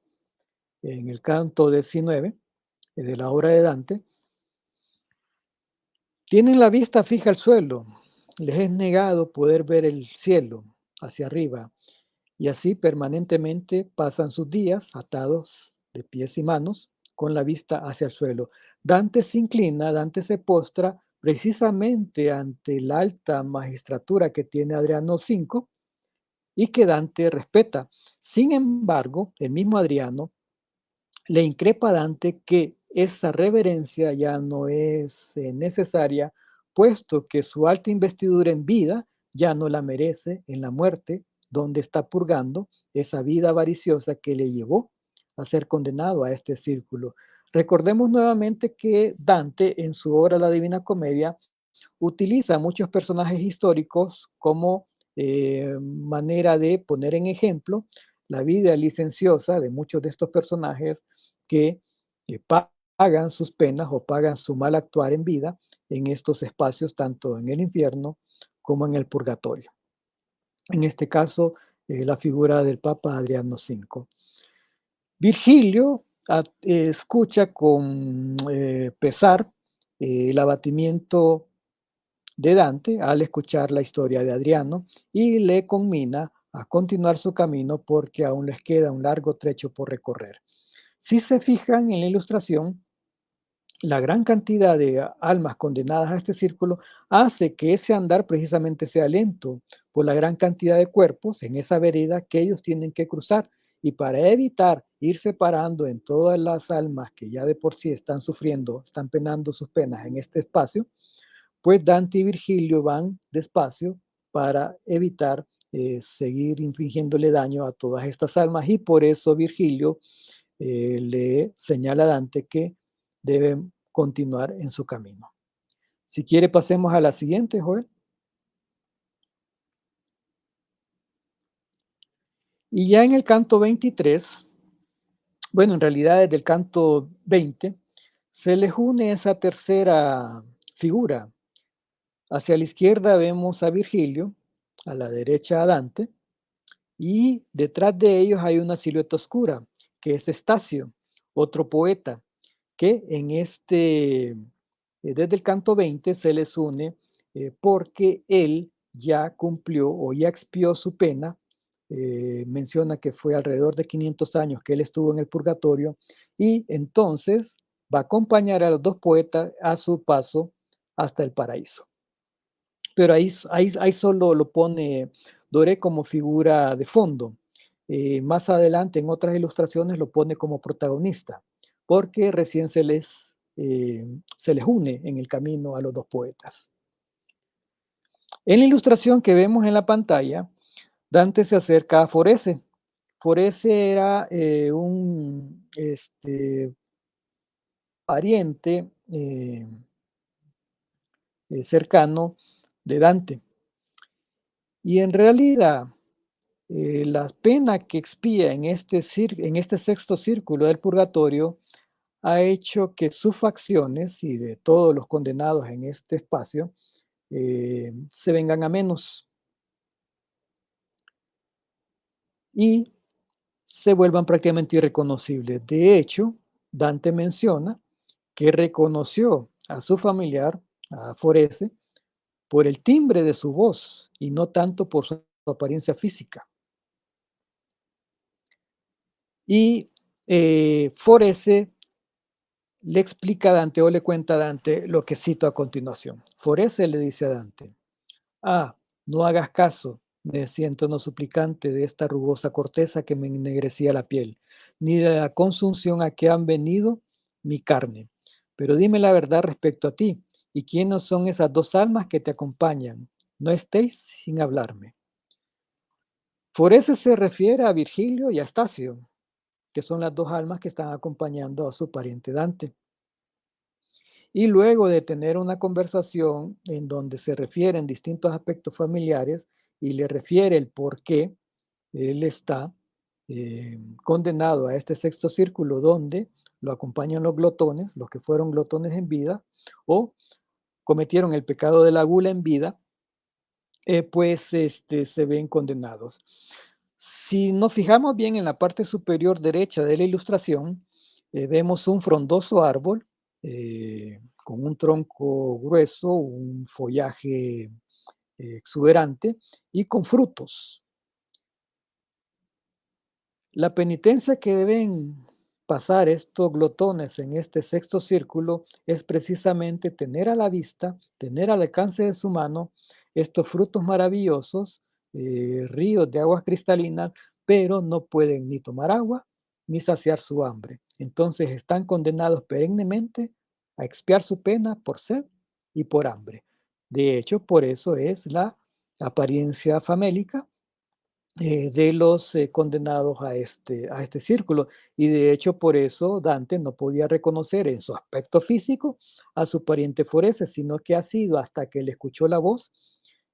B: en el canto 19 de la obra de Dante, tienen la vista fija al suelo, les es negado poder ver el cielo hacia arriba, y así permanentemente pasan sus días atados de pies y manos con la vista hacia el suelo. Dante se inclina, Dante se postra precisamente ante la alta magistratura que tiene Adriano V y que Dante respeta. Sin embargo, el mismo Adriano le increpa a Dante que esa reverencia ya no es necesaria puesto que su alta investidura en vida ya no la merece en la muerte, donde está purgando esa vida avariciosa que le llevó a ser condenado a este círculo. Recordemos nuevamente que Dante, en su obra La Divina Comedia, utiliza muchos personajes históricos como manera de poner en ejemplo la vida licenciosa de muchos de estos personajes que pagan sus penas o pagan su mal actuar en vida en estos espacios, tanto en el infierno como en el purgatorio. En este caso, la figura del Papa Adriano V. Virgilio escucha con pesar el abatimiento de Dante al escuchar la historia de Adriano y le conmina a continuar su camino porque aún les queda un largo trecho por recorrer. Si se fijan en la ilustración, la gran cantidad de almas condenadas a este círculo hace que ese andar precisamente sea lento por la gran cantidad de cuerpos en esa vereda que ellos tienen que cruzar. Y para evitar ir separando en todas las almas que ya de por sí están sufriendo, están penando sus penas en este espacio, pues Dante y Virgilio van despacio para evitar seguir infligiéndole daño a todas estas almas, y por eso Virgilio le señala a Dante que debe continuar en su camino. Si quiere, pasemos a la siguiente, Joel. Y ya en el canto 23, bueno, en realidad desde el canto 20, se les une esa tercera figura. Hacia la izquierda vemos a Virgilio, a la derecha a Dante, y detrás de ellos hay una silueta oscura, que es Estacio, otro poeta, que en desde el canto 20 se les une porque él ya cumplió o ya expió su pena. Menciona que fue alrededor de 500 años que él estuvo en el purgatorio, y entonces va a acompañar a los dos poetas a su paso hasta el paraíso. Pero ahí solo lo pone Doré como figura de fondo. Más adelante, en otras ilustraciones, lo pone como protagonista, porque recién se les une en el camino a los dos poetas. En la ilustración que vemos en la pantalla, Dante se acerca a Forese. Forese era un pariente cercano de Dante. Y en realidad, la pena que expía en este sexto círculo del purgatorio ha hecho que sus facciones y de todos los condenados en este espacio se vengan a menos y se vuelvan prácticamente irreconocibles. De hecho, Dante menciona que reconoció a su familiar, a Forese, por el timbre de su voz y no tanto por su apariencia física. Y Forese le explica a Dante o le cuenta a Dante lo que cito a continuación. Forese le dice a Dante: no hagas caso, me decía en tono suplicante, de esta rugosa corteza que me ennegrecía la piel, ni de la consunción a que han venido mi carne. Pero dime la verdad respecto a ti, y quiénes son esas dos almas que te acompañan. No estéis sin hablarme. Forese se refiere a Virgilio y a Estacio, que son las dos almas que están acompañando a su pariente Dante. Y luego de tener una conversación en donde se refieren distintos aspectos familiares y le refiere el por qué él está condenado a este sexto círculo donde lo acompañan los glotones, los que fueron glotones en vida o cometieron el pecado de la gula en vida, pues se ven condenados. Si nos fijamos bien en la parte superior derecha de la ilustración, vemos un frondoso árbol con un tronco grueso, un follaje exuberante y con frutos. La penitencia que deben pasar estos glotones en este sexto círculo es precisamente tener a la vista, tener al alcance de su mano estos frutos maravillosos, ríos de aguas cristalinas, pero no pueden ni tomar agua ni saciar su hambre. Entonces están condenados perennemente a expiar su pena por sed y por hambre. De hecho, por eso es la apariencia famélica de los condenados a este círculo. Y de hecho, por eso Dante no podía reconocer en su aspecto físico a su pariente Forese, sino que ha sido hasta que le escuchó la voz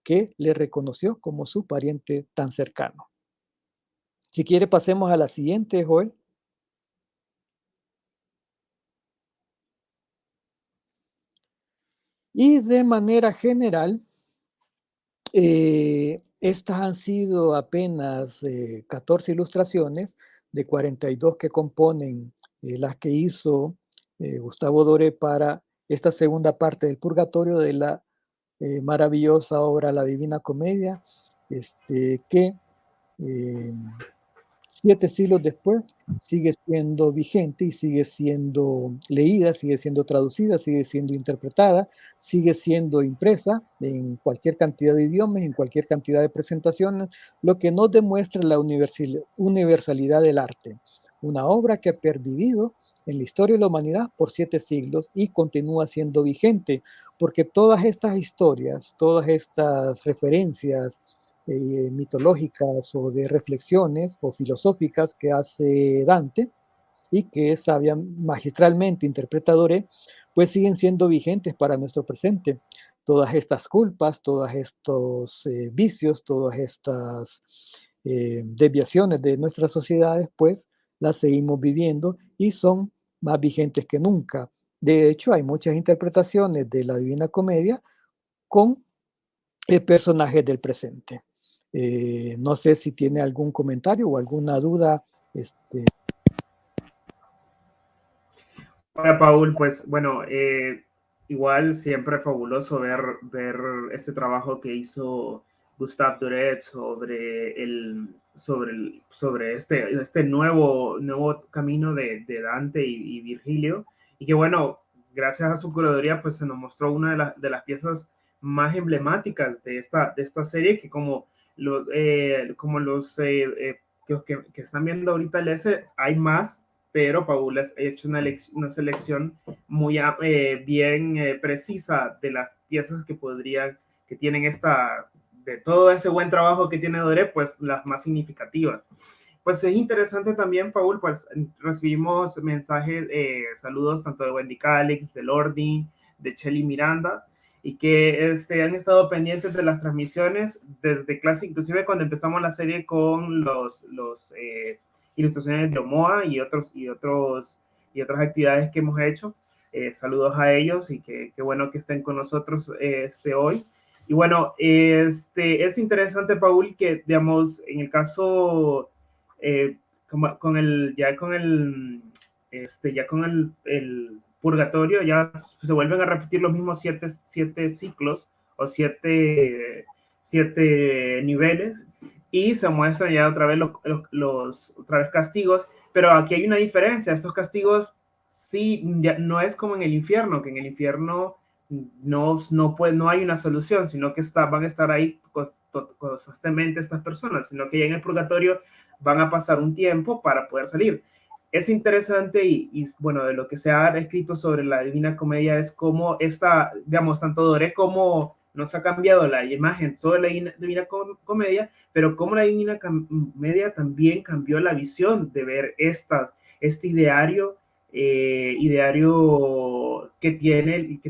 B: que le reconoció como su pariente tan cercano. Si quiere, pasemos a la siguiente, Joel. Y de manera general, estas han sido apenas 14 ilustraciones de 42 que componen las que hizo Gustavo Doré para esta segunda parte del Purgatorio de la maravillosa obra La Divina Comedia, que 7 siglos después sigue siendo vigente y sigue siendo leída, sigue siendo traducida, sigue siendo interpretada, sigue siendo impresa en cualquier cantidad de idiomas, en cualquier cantidad de presentaciones, lo que nos demuestra la universalidad del arte. Una obra que ha pervivido en la historia de la humanidad por 7 siglos y continúa siendo vigente, porque todas estas historias, todas estas referencias, mitológicas o de reflexiones o filosóficas que hace Dante y que sabia magistralmente interpreta Doré, pues siguen siendo vigentes para nuestro presente. Todas estas culpas, todos estos vicios, todas estas desviaciones de nuestras sociedades, pues las seguimos viviendo y son más vigentes que nunca. De hecho, hay muchas interpretaciones de la Divina Comedia con personajes del presente. No sé si tiene algún comentario o alguna duda.
A: Hola Paul, pues bueno, igual siempre fabuloso ver este trabajo que hizo Gustave Doré sobre este nuevo camino de Dante y Virgilio, y que bueno, gracias a su curaduría pues se nos mostró una de las piezas más emblemáticas de esta serie, que como los que están viendo ahorita el S, hay más, pero Paul ha hecho una selección muy bien precisa de las piezas que tienen de todo ese buen trabajo que tiene Doré, pues las más significativas. Pues es interesante también, Paul, pues recibimos mensajes, saludos tanto de Wendy Calix, de Lordi, de Chelly Miranda, y que han estado pendientes de las transmisiones desde clase, inclusive cuando empezamos la serie con los ilustraciones de Omoa y otras actividades que hemos hecho. Saludos a ellos y qué bueno que estén con nosotros hoy. Y bueno, es interesante, Paul, que digamos, en el caso, ya con el purgatorio, ya se vuelven a repetir los mismos siete ciclos o siete niveles, y se muestran ya otra vez otra vez castigos, pero aquí hay una diferencia. Estos castigos sí, ya no es como en el infierno, que en el infierno no hay una solución, sino que van a estar ahí constantemente estas personas, sino que ya en el purgatorio van a pasar un tiempo para poder salir. Es interesante bueno, de lo que se ha escrito sobre la Divina Comedia es cómo digamos, tanto Doré como nos ha cambiado la imagen sobre la Divina Comedia, pero cómo la Divina Comedia también cambió la visión de ver este ideario que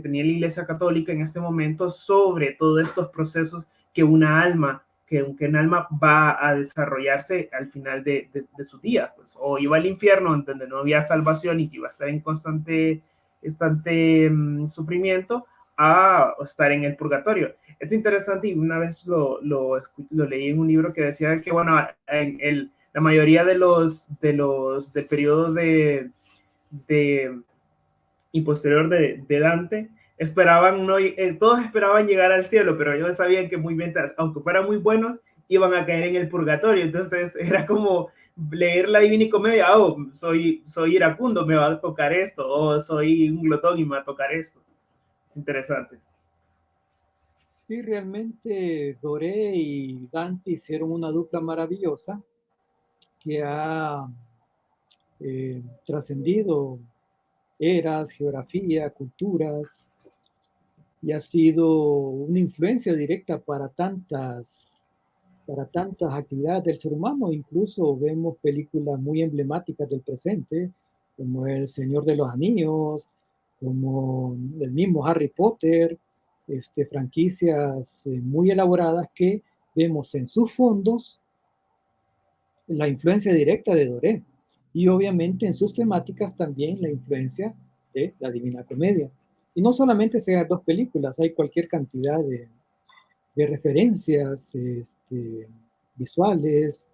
A: tenía la Iglesia Católica en este momento sobre todos estos procesos que un alma va a desarrollarse al final de su día, pues, o iba al infierno donde no había salvación y que iba a estar en constante sufrimiento, a estar en el purgatorio. Es interesante, y una vez lo leí en un libro que decía que, bueno, la mayoría de periodos y posterior de Dante, todos esperaban llegar al cielo, pero ellos sabían que muy bien, aunque fueran muy buenos, iban a caer en el purgatorio. Entonces era como leer la Divina Comedia: oh, soy iracundo, me va a tocar esto, o soy un glotón y me va a tocar esto. Es interesante.
B: Sí, realmente Doré y Dante hicieron una dupla maravillosa que ha trascendido eras, geografía, culturas, y ha sido una influencia directa para tantas actividades del ser humano. Incluso vemos películas muy emblemáticas del presente, como El Señor de los Anillos, como el mismo Harry Potter, franquicias muy elaboradas que vemos en sus fondos la influencia directa de Doré y obviamente en sus temáticas también la influencia de la Divina Comedia. Y no solamente sean dos películas, hay cualquier cantidad de referencias visuales,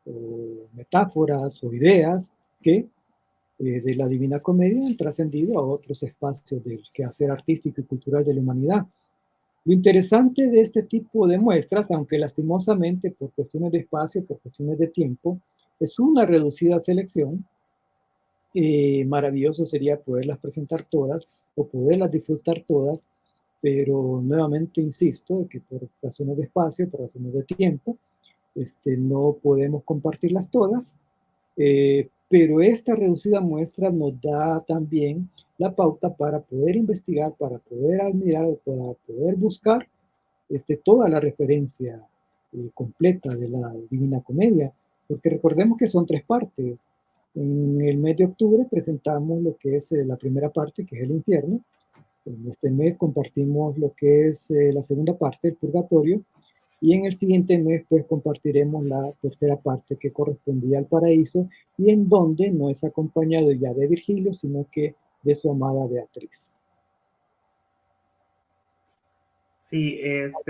B: o metáforas o ideas que de la Divina Comedia han trascendido a otros espacios del quehacer artístico y cultural de la humanidad. Lo interesante de este tipo de muestras, aunque lastimosamente por cuestiones de espacio, por cuestiones de tiempo, es una reducida selección. Maravilloso sería poderlas presentar todas o poderlas disfrutar todas, pero nuevamente insisto que por razones de espacio, por razones de tiempo, no podemos compartirlas todas, pero esta reducida muestra nos da también la pauta para poder investigar, para poder admirar, para poder buscar toda la referencia completa de la Divina Comedia, porque recordemos que son tres partes. En el mes de octubre presentamos lo que es la primera parte, que es el infierno. En este mes compartimos lo que es la segunda parte, el purgatorio, y en el siguiente mes pues compartiremos la tercera parte que correspondía al paraíso y en donde no es acompañado ya de Virgilio, sino que de su amada Beatriz.
A: Sí,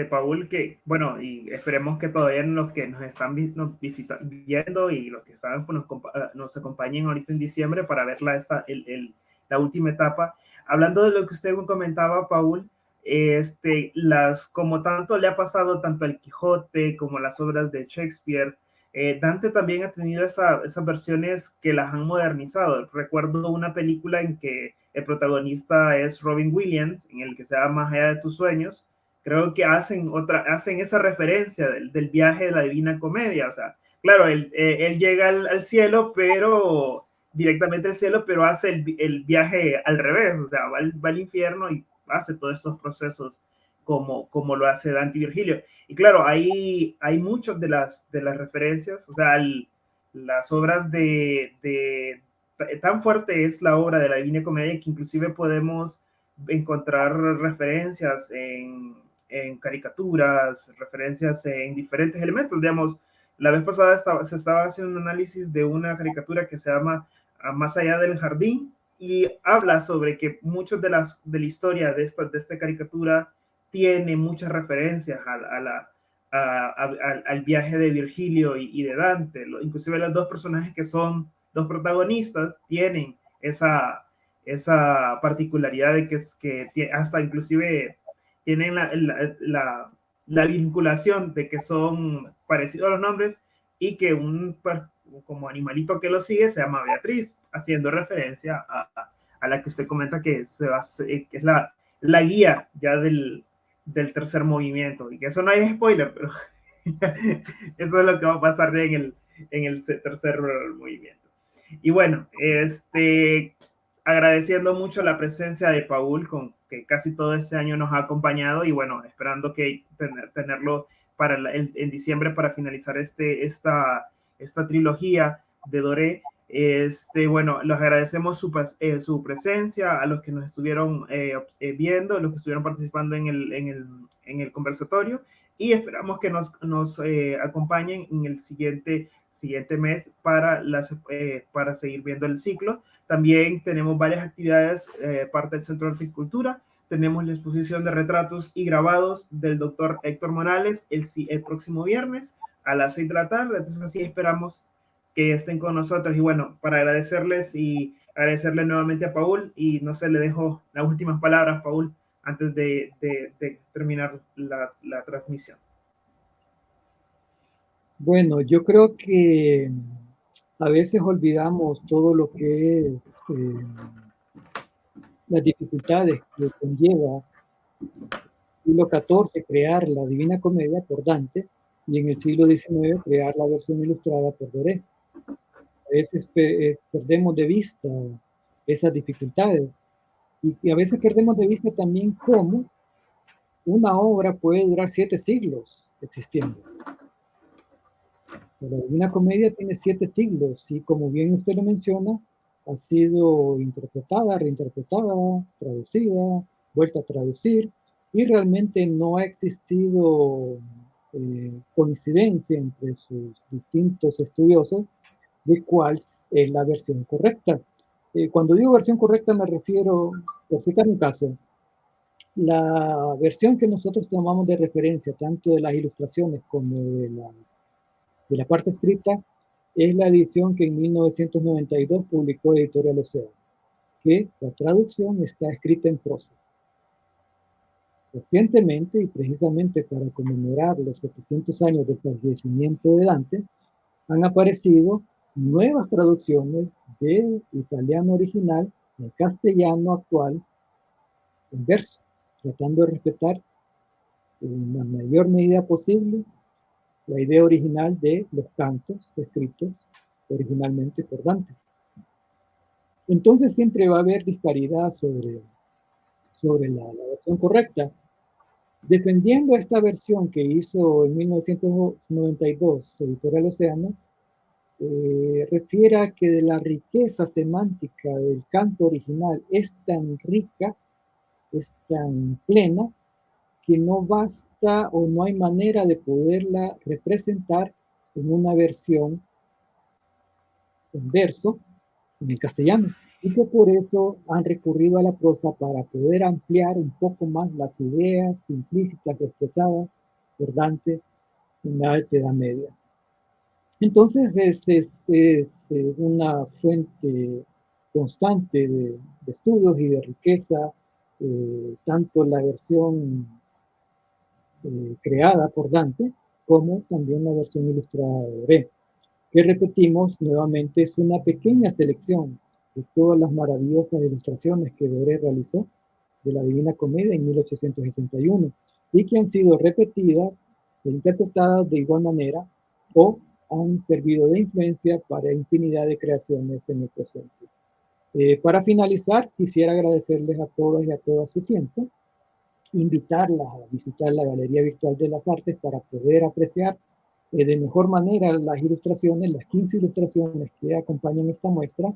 A: Paul, que bueno, y esperemos que todavía los que nos están viendo y los que saben, pues nos acompañen ahorita en diciembre para ver la última etapa. Hablando de lo que usted comentaba, Paul, como tanto le ha pasado tanto al Quijote como las obras de Shakespeare, Dante también ha tenido esas versiones que las han modernizado. Recuerdo una película en que el protagonista es Robin Williams, en el que se llama Más allá de tus sueños. Creo que hacen esa referencia del viaje de la Divina Comedia. O sea, claro, él llega al cielo, pero directamente al cielo, pero hace el viaje al revés. O sea, va al infierno y hace todos estos procesos como lo hace Dante y Virgilio. Y claro, hay muchas de las referencias, o sea, las obras tan fuerte es la obra de la Divina Comedia que inclusive podemos encontrar referencias en caricaturas, referencias en diferentes elementos. Digamos, la vez pasada se estaba haciendo un análisis de una caricatura que se llama Más allá del jardín y habla sobre que muchos de la historia de esta caricatura tiene muchas referencias al viaje de Virgilio y de Dante. Inclusive los dos personajes que son dos protagonistas tienen esa particularidad de que hasta inclusive tienen la vinculación de que son parecidos a los nombres y que como animalito que lo sigue se llama Beatriz, haciendo referencia a la que usted comenta que que es la guía ya del tercer movimiento. Y que eso no hay spoiler, pero eso es lo que va a pasar en el tercer movimiento. Y bueno, agradeciendo mucho la presencia de Paul, que casi todo este año nos ha acompañado y bueno, esperando que tenerlo en diciembre para finalizar esta trilogía de Doré. Bueno, les agradecemos su presencia, a los que nos estuvieron viendo, a los que estuvieron participando en el conversatorio y esperamos que nos acompañen en el siguiente mes para seguir viendo el ciclo. También tenemos varias actividades, parte del Centro de Arte y Cultura. Tenemos la exposición de retratos y grabados del doctor Héctor Morales el próximo viernes a las 6 de la tarde. Entonces así esperamos que estén con nosotros. Y bueno, para agradecerles y agradecerle nuevamente a Paul y no sé, le dejo las últimas palabras, Paul, antes de terminar la transmisión.
B: Bueno, yo creo que a veces olvidamos todo lo que es las dificultades que conlleva siglo XIV crear la Divina Comedia por Dante y en el siglo XIX crear la versión ilustrada por Doré. A veces perdemos de vista esas dificultades y a veces perdemos de vista también cómo una obra puede durar 7 siglos existiendo. La Divina Comedia tiene 7 siglos y, como bien usted lo menciona, ha sido interpretada, reinterpretada, traducida, vuelta a traducir, y realmente no ha existido coincidencia entre sus distintos estudiosos de cuál es la versión correcta. Cuando digo versión correcta me refiero, por citar un caso, la versión que nosotros tomamos de referencia, tanto de las ilustraciones como de la parte escrita, es la edición que en 1992 publicó Editorial Océano, que la traducción está escrita en prosa. Recientemente, y precisamente para conmemorar los 700 años del fallecimiento de Dante, han aparecido nuevas traducciones del italiano original al castellano actual en verso, tratando de respetar en la mayor medida posible la idea original de los cantos escritos originalmente por Dante. Entonces siempre va a haber disparidad sobre la versión correcta. Defendiendo esta versión que hizo en 1992 Editorial Océano, refiere a que de la riqueza semántica del canto original es tan rica, es tan plena, que no basta o no hay manera de poderla representar en una versión en verso en el castellano, y que por eso han recurrido a la prosa para poder ampliar un poco más las ideas implícitas expresadas por Dante en la Alta Edad Media. Entonces es una fuente constante de estudios y de riqueza, tanto la versión creada por Dante como también la versión ilustrada de Doré, que repetimos nuevamente es una pequeña selección de todas las maravillosas ilustraciones que Doré realizó de la Divina Comedia en 1861 y que han sido repetidas e interpretadas de igual manera o han servido de influencia para infinidad de creaciones en el presente. Para finalizar, quisiera agradecerles a todos y a todas su tiempo, invitarlas a visitar la Galería Virtual de las Artes para poder apreciar de mejor manera las ilustraciones, las 15 ilustraciones que acompañan esta muestra,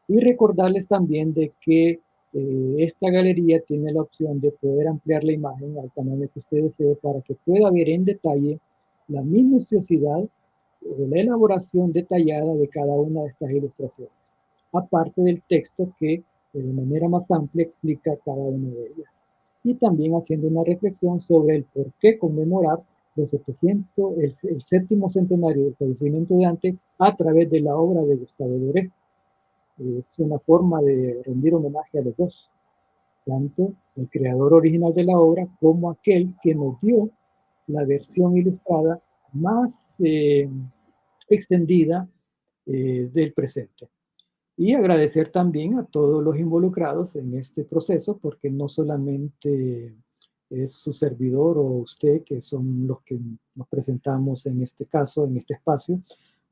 B: y recordarles también de que esta galería tiene la opción de poder ampliar la imagen al tamaño que usted desee para que pueda ver en detalle la minuciosidad o la elaboración detallada de cada una de estas ilustraciones, aparte del texto que de manera más amplia explica cada una de ellas. Y también haciendo una reflexión sobre el por qué conmemorar el 7º centenario del fallecimiento de Dante a través de la obra de Gustavo Doré. Es una forma de rendir homenaje a los dos, tanto el creador original de la obra como aquel que nos dio la versión ilustrada más extendida del presente. Y agradecer también a todos los involucrados en este proceso, porque no solamente es su servidor o usted, que son los que nos presentamos en este caso, en este espacio,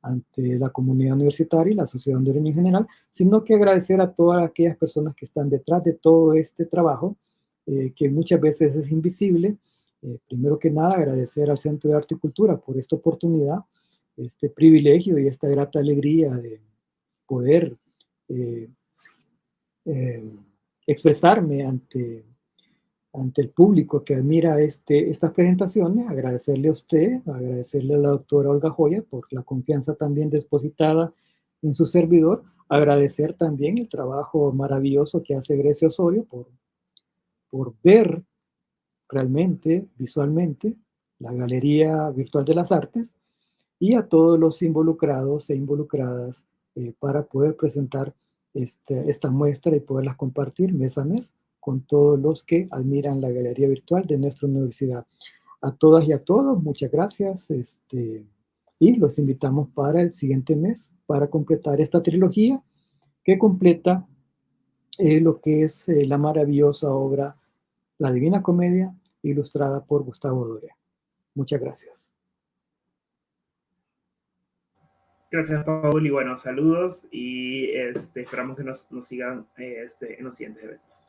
B: ante la comunidad universitaria y la sociedad hondureña en general, sino que agradecer a todas aquellas personas que están detrás de todo este trabajo, que muchas veces es invisible. Primero que nada, agradecer al Centro de Arte y Cultura por esta oportunidad, este privilegio y esta grata alegría de poder eh, eh, expresarme ante el público que admira estas presentaciones, agradecerle a usted, agradecerle a la doctora Olga Joya por la confianza también depositada en su servidor, agradecer también el trabajo maravilloso que hace Grecia Osorio por ver realmente, visualmente, la Galería Virtual de las Artes, y a todos los involucrados e involucradas para poder presentar esta muestra y poderlas compartir mes a mes con todos los que admiran la galería virtual de nuestra universidad. A todas y a todos, muchas gracias, y los invitamos para el siguiente mes para completar esta trilogía que completa lo que es la maravillosa obra La Divina Comedia, ilustrada por Gustavo Doré. Muchas gracias.
A: Gracias, Paul, y bueno, saludos y esperamos que nos sigan en los siguientes eventos.